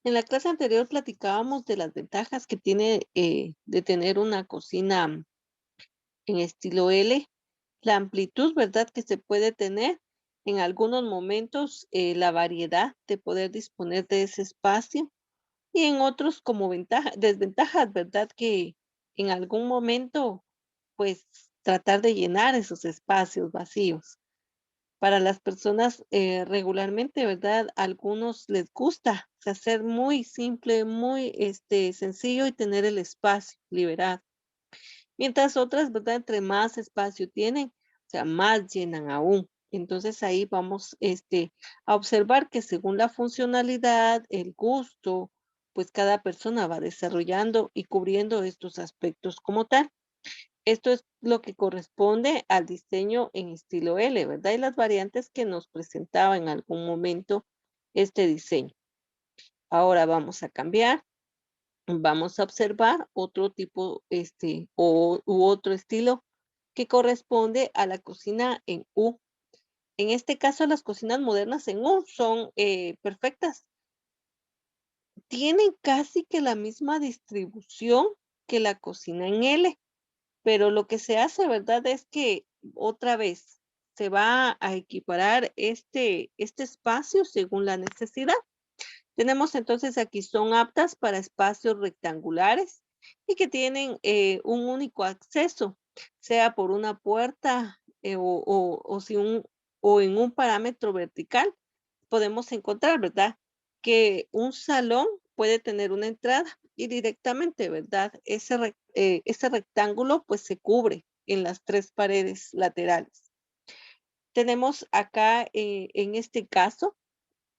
En la clase anterior platicábamos de las ventajas que tiene de tener una cocina en estilo L, la amplitud, ¿verdad? Que se puede tener en algunos momentos, la variedad de poder disponer de ese espacio y en otros como desventajas, ¿verdad? Que en algún momento, pues tratar de llenar esos espacios vacíos. Para las personas, regularmente, ¿verdad? A algunos les gusta hacer muy simple, muy, sencillo y tener el espacio liberado. Mientras otras, ¿verdad? Entre más espacio tienen, o sea, más llenan aún. Entonces ahí vamos, a observar que según la funcionalidad, el gusto, pues cada persona va desarrollando y cubriendo estos aspectos como tal. Esto es lo que corresponde al diseño en estilo L, ¿verdad? Y las variantes que nos presentaba en algún momento este diseño. Ahora vamos a cambiar, vamos a observar otro tipo, u otro estilo que corresponde a la cocina en U. En este caso, las cocinas modernas en U son perfectas. Tienen casi que la misma distribución que la cocina en L. Pero lo que se hace, ¿verdad? Es que otra vez se va a equiparar este espacio según la necesidad. Tenemos entonces aquí son aptas para espacios rectangulares y que tienen un único acceso, sea por una puerta o en un parámetro vertical. Podemos encontrar, ¿verdad? Que un salón puede tener una entrada y directamente, ¿verdad? Ese rectángulo pues se cubre en las tres paredes laterales. Tenemos acá en este caso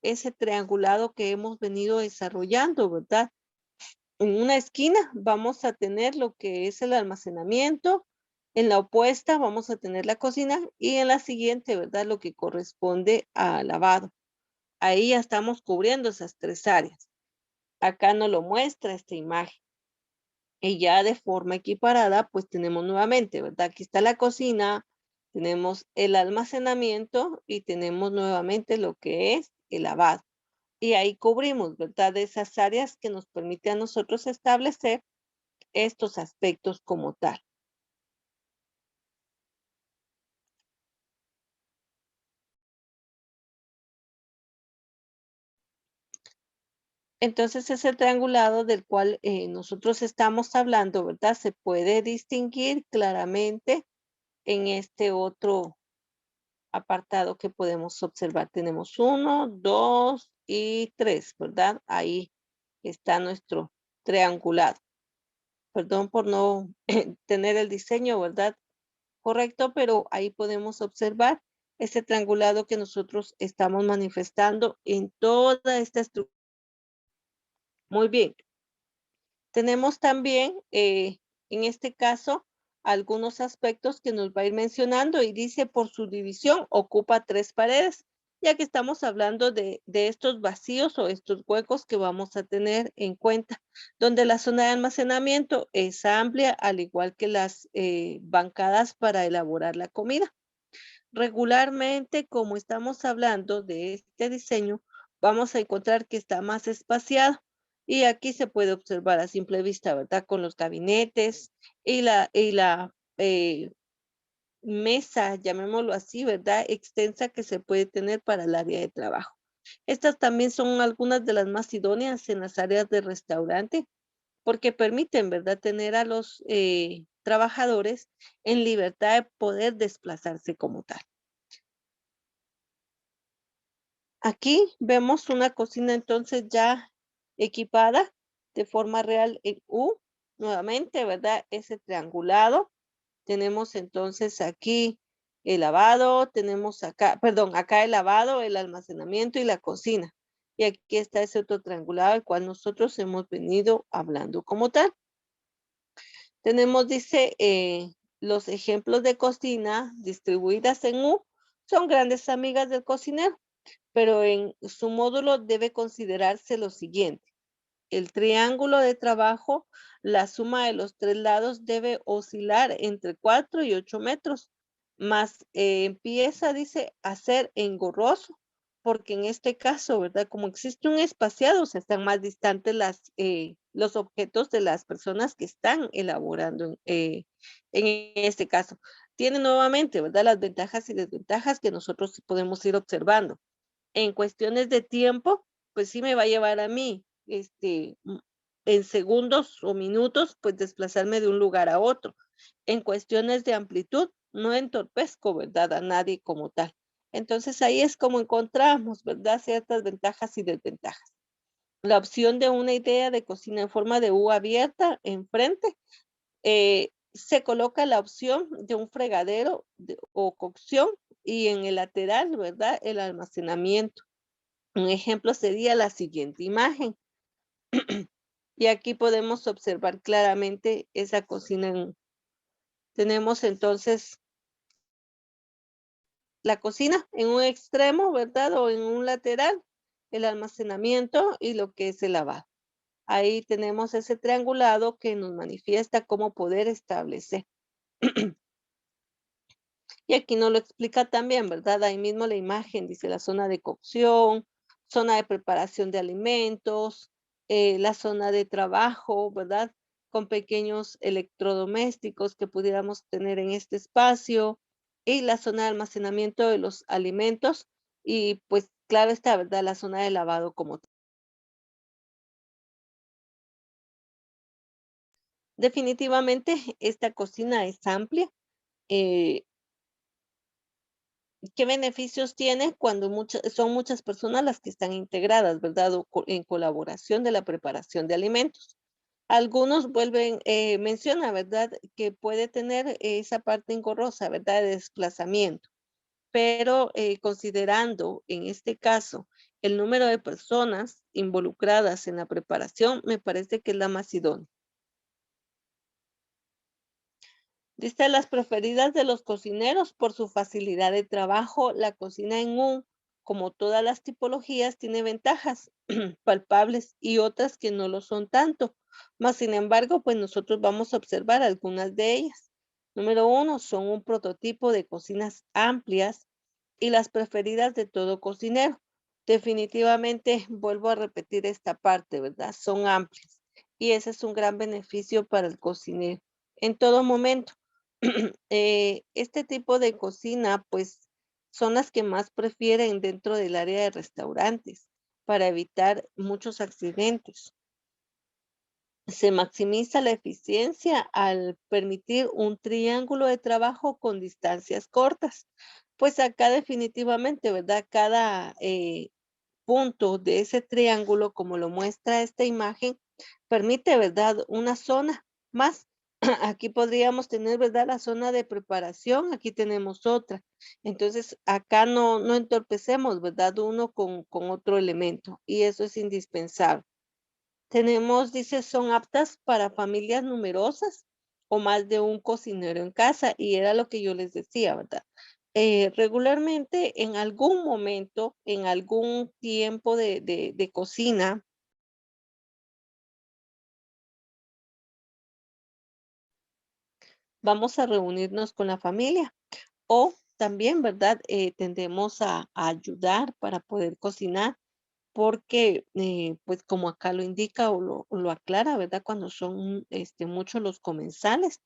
ese triangulado que hemos venido desarrollando, ¿verdad? En una esquina vamos a tener lo que es el almacenamiento, en la opuesta vamos a tener la cocina y en la siguiente, ¿verdad? Lo que corresponde al lavado. Ahí ya estamos cubriendo esas tres áreas. Acá no lo muestra esta imagen. Y ya de forma equiparada, pues tenemos nuevamente, ¿verdad? Aquí está la cocina, tenemos el almacenamiento y tenemos nuevamente lo que es el lavado. Y ahí cubrimos, ¿verdad? De esas áreas que nos permite a nosotros establecer estos aspectos como tal. Entonces, ese triangulado del cual nosotros estamos hablando, ¿verdad? Se puede distinguir claramente en este otro apartado que podemos observar. Tenemos uno, dos y tres, ¿verdad? Ahí está nuestro triangulado. Perdón por no tener el diseño, ¿verdad? Correcto, pero ahí podemos observar ese triangulado que nosotros estamos manifestando en toda esta estructura. Muy bien. Tenemos también, en este caso, algunos aspectos que nos va a ir mencionando y dice por su división ocupa tres paredes, ya que estamos hablando de estos vacíos o estos huecos que vamos a tener en cuenta, donde la zona de almacenamiento es amplia, al igual que las bancadas para elaborar la comida. Regularmente, como estamos hablando de este diseño, vamos a encontrar que está más espaciado y aquí se puede observar a simple vista, ¿verdad? Con los gabinetes y la mesa, llamémoslo así, ¿verdad? Extensa que se puede tener para el área de trabajo. Estas también son algunas de las más idóneas en las áreas de restaurante porque permiten, ¿verdad? Tener a los trabajadores en libertad de poder desplazarse como tal. Aquí vemos una cocina entonces ya equipada de forma real en U, nuevamente, ¿verdad? Ese triangulado. Tenemos entonces aquí el lavado, tenemos acá, perdón, acá el lavado, el almacenamiento y la cocina. Y aquí está ese otro triangulado, el cual nosotros hemos venido hablando como tal. Tenemos, dice, los ejemplos de cocina distribuidas en U son grandes amigas del cocinero, pero en su módulo debe considerarse lo siguiente. El triángulo de trabajo, la suma de los tres lados debe oscilar entre 4 y 8 metros, más empieza, dice, a ser engorroso porque en este caso, ¿verdad? Como existe un espaciado, o sea, están más distantes los objetos de las personas que están elaborando en este caso. Tiene nuevamente, ¿verdad? Las ventajas y desventajas que nosotros podemos ir observando. En cuestiones de tiempo, pues sí me va a llevar a mí, en segundos o minutos, pues desplazarme de un lugar a otro. En cuestiones de amplitud, no entorpezco, ¿verdad? A nadie como tal. Entonces ahí es como encontramos, ¿verdad? Ciertas ventajas y desventajas. La opción de una idea de cocina en forma de U abierta enfrente, se coloca la opción de un fregadero o cocción y en el lateral, ¿verdad? El almacenamiento. Un ejemplo sería la siguiente imagen. Y aquí podemos observar claramente esa cocina. Tenemos entonces la cocina en un extremo, ¿verdad? O en un lateral, el almacenamiento y lo que es el lavado. Ahí tenemos ese triangulado que nos manifiesta cómo poder establecer. Y aquí nos lo explica también, ¿verdad? Ahí mismo la imagen dice la zona de cocción, zona de preparación de alimentos, la zona de trabajo, ¿verdad? Con pequeños electrodomésticos que pudiéramos tener en este espacio y la zona de almacenamiento de los alimentos y pues claro está, ¿verdad? La zona de lavado como tal. Definitivamente esta cocina es amplia. eh, ¿Qué beneficios tiene cuando son muchas personas las que están integradas, verdad? O en colaboración de la preparación de alimentos. Algunos menciona, ¿verdad? Que puede tener esa parte engorrosa, ¿verdad? De desplazamiento, pero considerando en este caso el número de personas involucradas en la preparación, me parece que es la más idónea. Dice las preferidas de los cocineros por su facilidad de trabajo. La cocina en U, como todas las tipologías, tiene ventajas palpables y otras que no lo son tanto. Mas, sin embargo, pues nosotros vamos a observar algunas de ellas. Número uno, son un prototipo de cocinas amplias y las preferidas de todo cocinero. Definitivamente, vuelvo a repetir esta parte, ¿verdad? Son amplias y ese es un gran beneficio para el cocinero en todo momento. Este tipo de cocina, pues, son las que más prefieren dentro del área de restaurantes para evitar muchos accidentes. Se maximiza la eficiencia al permitir un triángulo de trabajo con distancias cortas. Pues acá definitivamente, ¿verdad? Cada punto de ese triángulo, como lo muestra esta imagen, permite, ¿verdad? Una zona más. Aquí podríamos tener, ¿verdad? La zona de preparación, aquí tenemos otra. Entonces, acá no entorpecemos, ¿verdad? Uno con otro elemento y eso es indispensable. Tenemos, dice, son aptas para familias numerosas o más de un cocinero en casa y era lo que yo les decía, ¿verdad? Regularmente en algún momento, en algún tiempo de cocina, vamos a reunirnos con la familia o también, ¿verdad? Tendemos a ayudar para poder cocinar porque, pues como acá lo indica o lo aclara, ¿verdad? Cuando son muchos los comensales,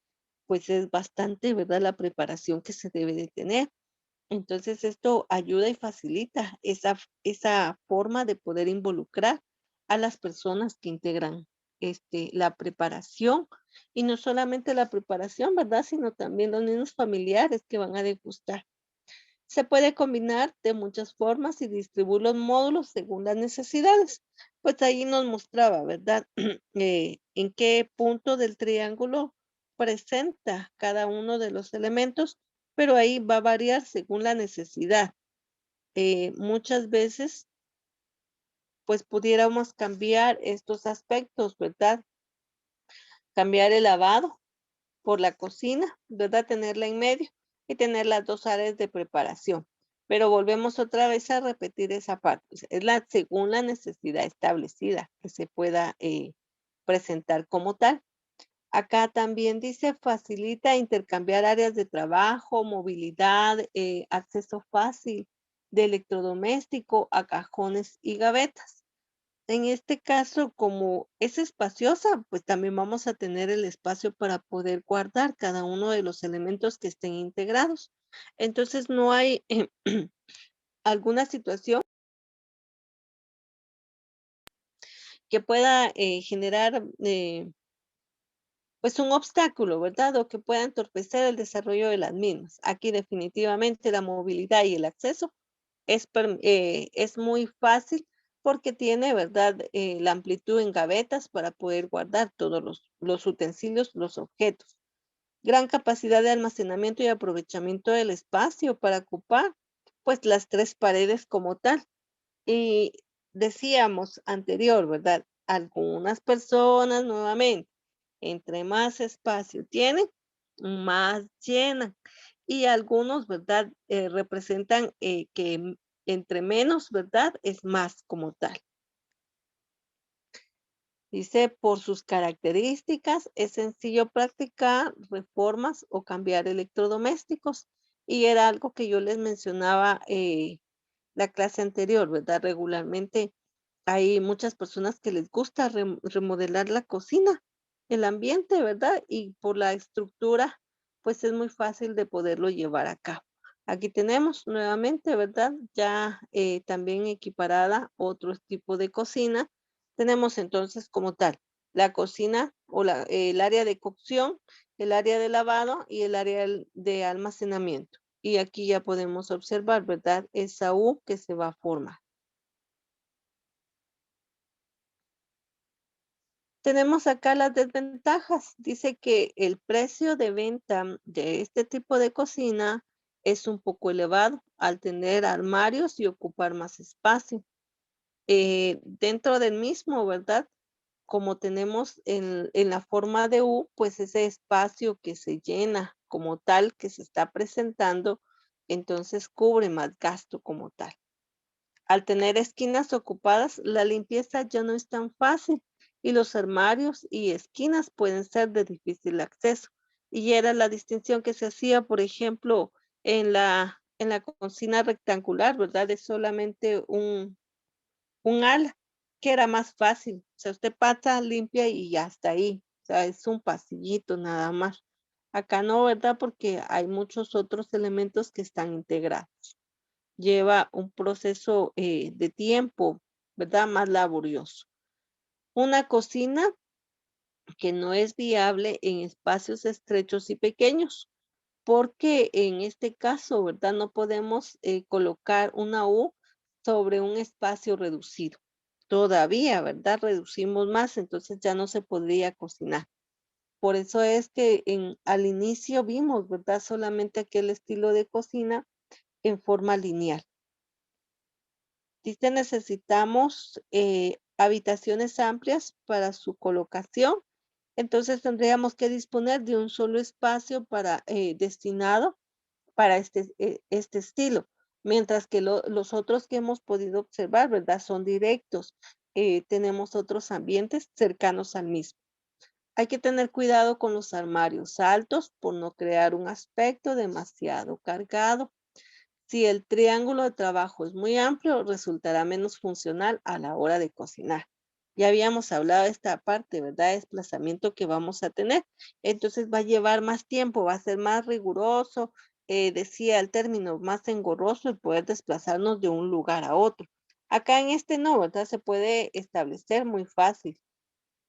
pues es bastante, ¿verdad? La preparación que se debe de tener. Entonces, esto ayuda y facilita esa forma de poder involucrar a las personas que integran la preparación y no solamente la preparación, ¿verdad? Sino también los mismos familiares que van a degustar. Se puede combinar de muchas formas y distribuir los módulos según las necesidades. Pues ahí nos mostraba, ¿verdad? En qué punto del triángulo presenta cada uno de los elementos, pero ahí va a variar según la necesidad. Muchas veces, pues pudiéramos cambiar estos aspectos, ¿verdad? Cambiar el lavado por la cocina, ¿verdad? Tenerla en medio y tener las dos áreas de preparación. Pero volvemos otra vez a repetir esa parte. O sea, es según la necesidad establecida que se pueda presentar como tal. Acá también dice facilita intercambiar áreas de trabajo, movilidad, acceso fácil de electrodoméstico a cajones y gavetas. En este caso, como es espaciosa, pues también vamos a tener el espacio para poder guardar cada uno de los elementos que estén integrados. Entonces, no hay alguna situación que pueda generar pues un obstáculo, ¿verdad? O que pueda entorpecer el desarrollo de las mismas. Aquí definitivamente la movilidad y el acceso es muy fácil porque tiene, ¿verdad? La amplitud en gavetas para poder guardar todos los utensilios, los objetos. Gran capacidad de almacenamiento y aprovechamiento del espacio para ocupar, pues, las tres paredes como tal. Y decíamos anterior, ¿verdad? Algunas personas nuevamente, entre más espacio tienen, más llenan. Y algunos, ¿verdad? Representan entre menos, ¿verdad? Es más como tal. Dice, por sus características, es sencillo practicar reformas o cambiar electrodomésticos. Y era algo que yo les mencionaba la clase anterior, ¿verdad? Regularmente hay muchas personas que les gusta remodelar la cocina, el ambiente, ¿verdad? Y por la estructura, pues es muy fácil de poderlo llevar a cabo. Aquí tenemos nuevamente, ¿verdad? Ya también equiparada otro tipo de cocina. Tenemos entonces como tal la cocina o el área de cocción, el área de lavado y el área de almacenamiento. Y aquí ya podemos observar, ¿verdad? Esa U que se va a formar. Tenemos acá las desventajas. Dice que el precio de venta de este tipo de cocina es un poco elevado al tener armarios y ocupar más espacio. Dentro del mismo, ¿verdad? Como tenemos en la forma de U, pues ese espacio que se llena como tal, que se está presentando, entonces cubre más gasto como tal. Al tener esquinas ocupadas, la limpieza ya no es tan fácil y los armarios y esquinas pueden ser de difícil acceso. Y era la distinción que se hacía, por ejemplo, en la cocina rectangular, ¿verdad? De solamente un ala, que era más fácil. O sea, usted pasa, limpia y ya está ahí. O sea, es un pasillito nada más. Acá no, ¿verdad? Porque hay muchos otros elementos que están integrados. Lleva un proceso de tiempo, ¿verdad? Más laborioso. Una cocina que no es viable en espacios estrechos y pequeños, porque en este caso, ¿verdad? No podemos colocar una U sobre un espacio reducido. Todavía, ¿verdad? Reducimos más, entonces ya no se podría cocinar. Por eso es que al inicio vimos, ¿verdad? Solamente aquel estilo de cocina en forma lineal. Dice, necesitamos habitaciones amplias para su colocación. Entonces tendríamos que disponer de un solo espacio destinado para este estilo, mientras que los otros que hemos podido observar, ¿verdad? Son directos. Tenemos otros ambientes cercanos al mismo. Hay que tener cuidado con los armarios altos por no crear un aspecto demasiado cargado. Si el triángulo de trabajo es muy amplio, resultará menos funcional a la hora de cocinar. Ya habíamos hablado de esta parte, ¿verdad? Desplazamiento que vamos a tener. Entonces va a llevar más tiempo, va a ser más riguroso, decía el término, más engorroso el poder desplazarnos de un lugar a otro. Acá en este no, ¿verdad? Se puede establecer muy fácil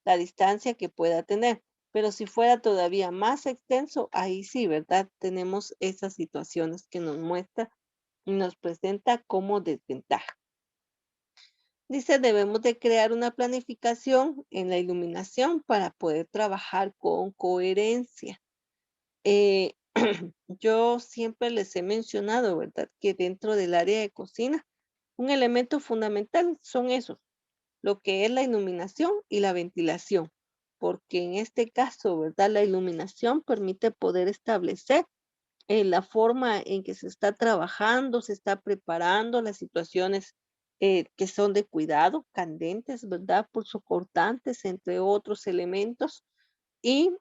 la distancia que pueda tener. Pero si fuera todavía más extenso, ahí sí, ¿verdad? Tenemos esas situaciones que nos muestra y nos presenta como desventaja. Dice, debemos de crear una planificación en la iluminación para poder trabajar con coherencia. Eh, yo siempre les he mencionado, ¿verdad? Que dentro del área de cocina, un elemento fundamental son esos, lo que es la iluminación y la ventilación, porque en este caso, ¿verdad? La iluminación permite poder establecer la forma en que se está trabajando, se está preparando las situaciones que son de cuidado, candentes, ¿verdad? Pulsocortantes, entre otros elementos. Y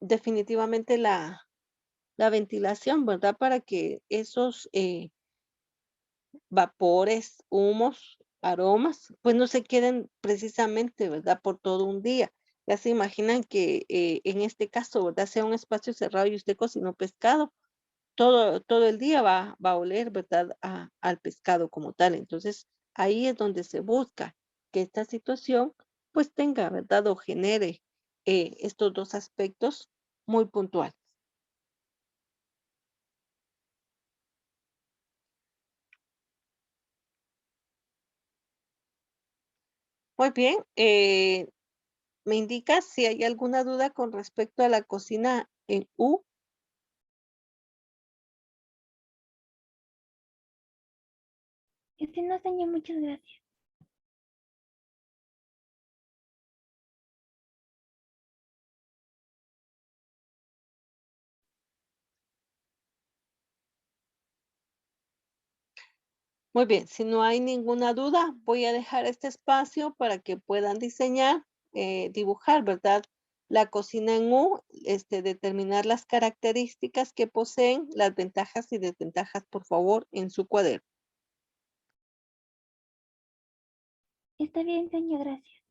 definitivamente la ventilación, ¿verdad? Para que esos vapores, humos, aromas, pues no se queden precisamente, ¿verdad? Por todo un día. Ya se imaginan que en este caso, ¿verdad? Sea un espacio cerrado y usted cocinó pescado, todo el día va a oler, ¿verdad? Al pescado como tal. Entonces, ahí es donde se busca que esta situación, pues, tenga, ¿verdad? O genere, estos 2 aspectos muy puntuales. Muy bien, ¿me indica si hay alguna duda con respecto a la cocina en U? No, señor, muchas gracias. Muy bien, si no hay ninguna duda, voy a dejar este espacio para que puedan diseñar, dibujar, ¿verdad? La cocina en U, determinar las características que poseen, las ventajas y desventajas, por favor, en su cuaderno. Está bien, señor, gracias.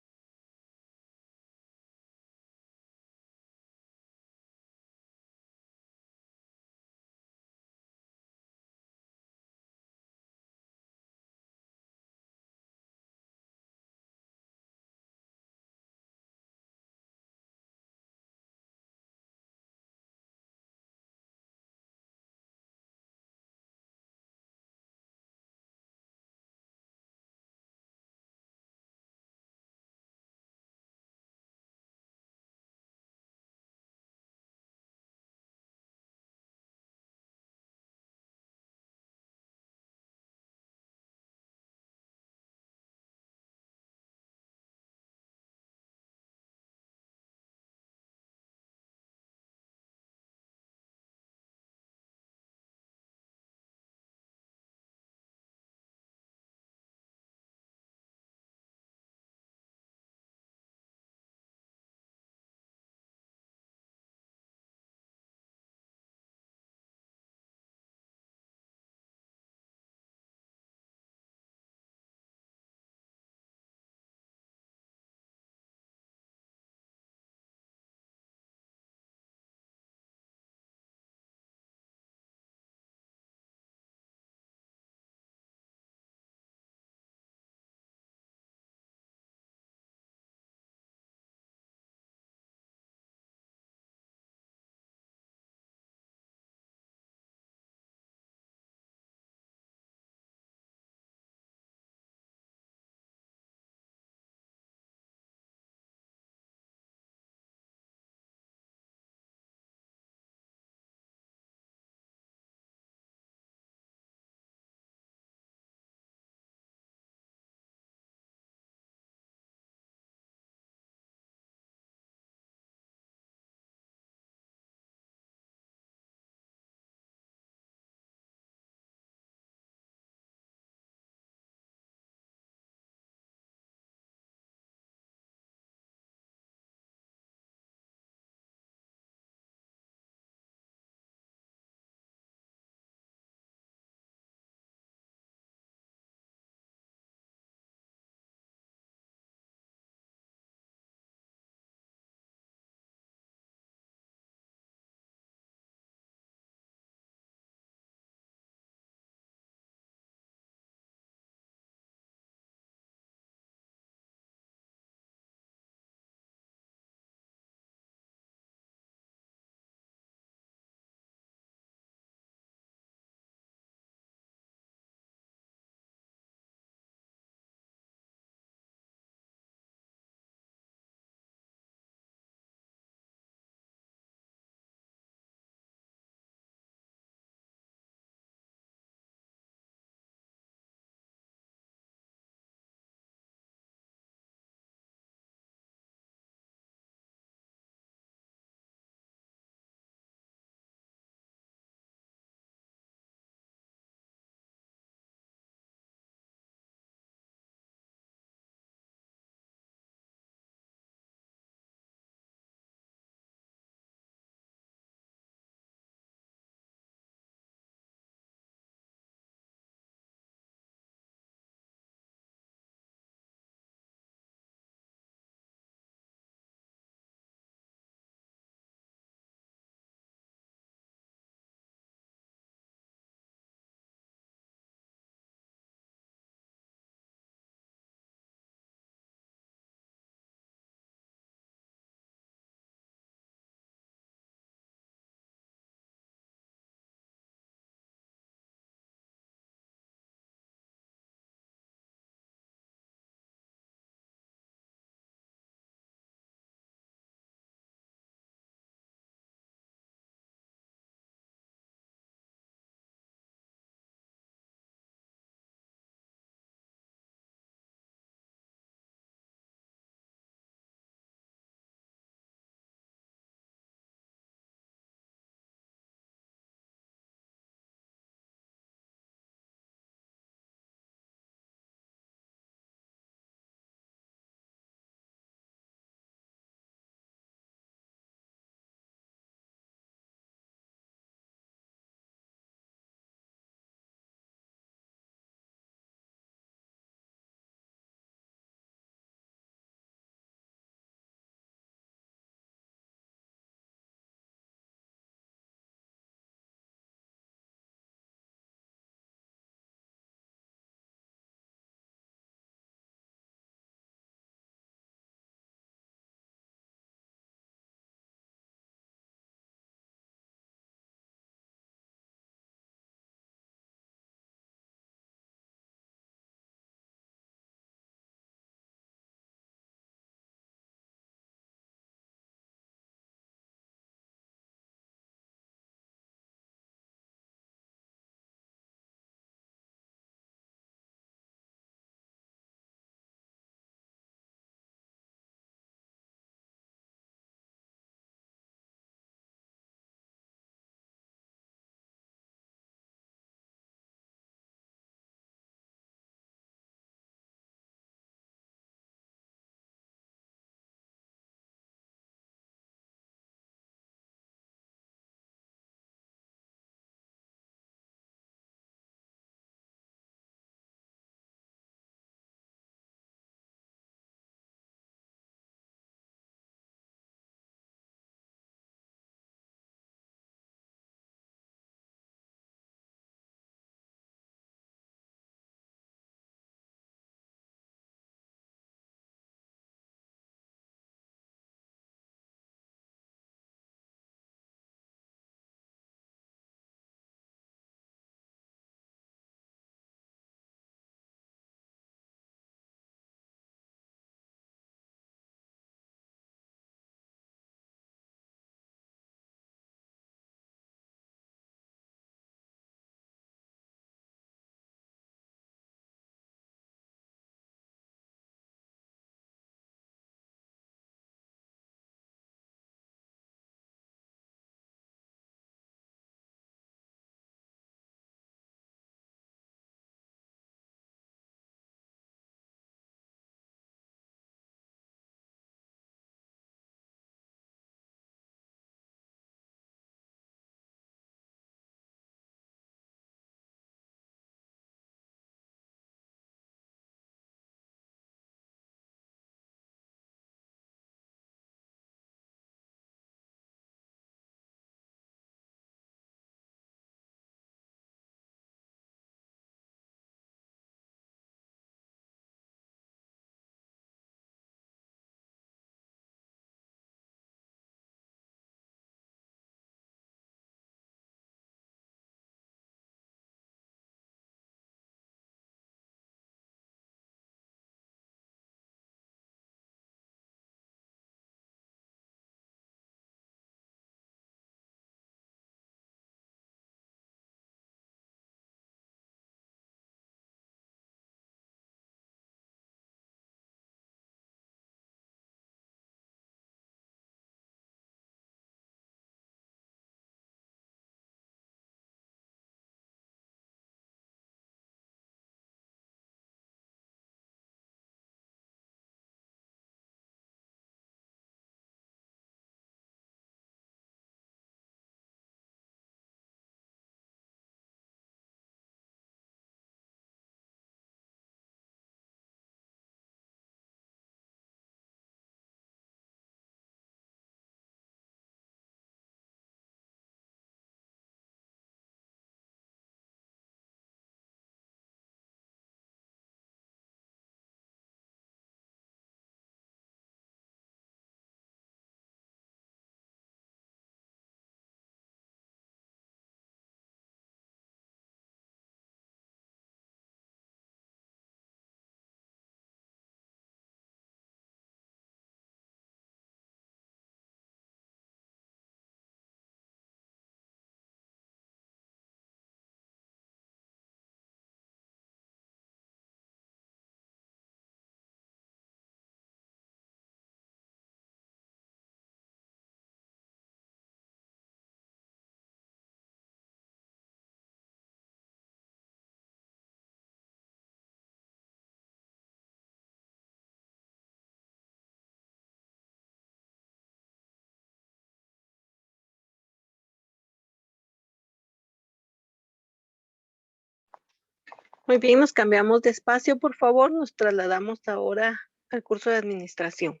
Muy bien, nos cambiamos de espacio, por favor. Nos trasladamos ahora al curso de administración.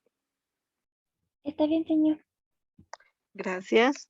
Está bien, señor. Gracias.